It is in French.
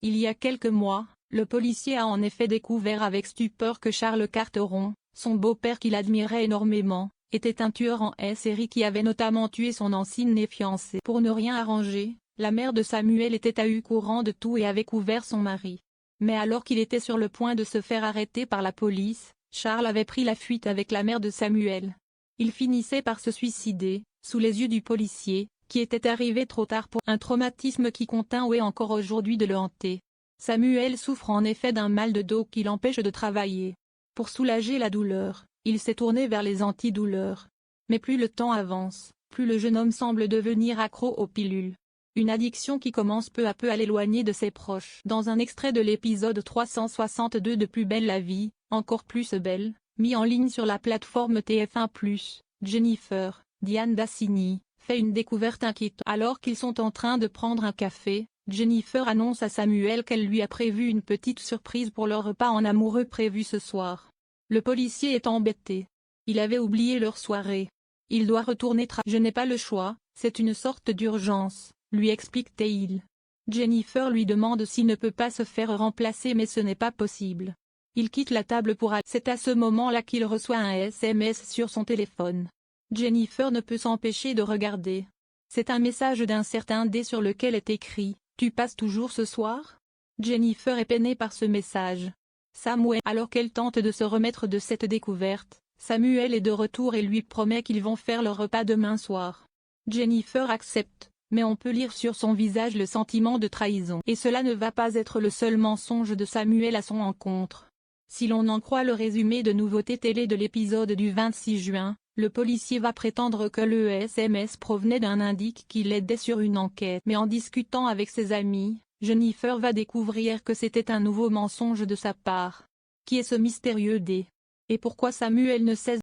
Il y a quelques mois, le policier a en effet découvert avec stupeur que Charles Carteron, son beau-père qu'il admirait énormément, était un tueur en série qui avait notamment tué son ancienne fiancée. Pour ne rien arranger, la mère de Samuel était au courant de tout et avait couvert son mari. Mais alors qu'il était sur le point de se faire arrêter par la police, Charles avait pris la fuite avec la mère de Samuel. Il finissait par se suicider, sous les yeux du policier, qui était arrivé trop tard pour un traumatisme qui continue encore aujourd'hui de le hanter. Samuel souffre en effet d'un mal de dos qui l'empêche de travailler. Pour soulager la douleur, il s'est tourné vers les antidouleurs. Mais plus le temps avance, plus le jeune homme semble devenir accro aux pilules. Une addiction qui commence peu à peu à l'éloigner de ses proches. Dans un extrait de l'épisode 362 de Plus belle la vie, encore plus belle, mis en ligne sur la plateforme TF1+, Jennifer, Diane Dassigny, fait une découverte inquiétante. Alors qu'ils sont en train de prendre un café, Jennifer annonce à Samuel qu'elle lui a prévu une petite surprise pour leur repas en amoureux prévu ce soir. Le policier est embêté. Il avait oublié leur soirée. Il doit retourner Je n'ai pas le choix, c'est une sorte d'urgence, lui explique-t-il. Jennifer lui demande s'il ne peut pas se faire remplacer mais ce n'est pas possible. Il quitte la table pour aller. C'est à ce moment-là qu'il reçoit un SMS sur son téléphone. Jennifer ne peut s'empêcher de regarder. C'est un message d'un certain D sur lequel est écrit « Tu passes toujours ce soir ?» Jennifer est peinée par ce message. Samuel. Alors qu'elle tente de se remettre de cette découverte, Samuel est de retour et lui promet qu'ils vont faire leur repas demain soir. Jennifer accepte, mais on peut lire sur son visage le sentiment de trahison. Et cela ne va pas être le seul mensonge de Samuel à son encontre. Si l'on en croit le résumé de nouveautés télé de l'épisode du 26 juin, le policier va prétendre que le SMS provenait d'un indice qui l'aidait sur une enquête. Mais en discutant avec ses amis, Jennifer va découvrir que c'était un nouveau mensonge de sa part. Qui est ce mystérieux D? Et pourquoi Samuel ne cesse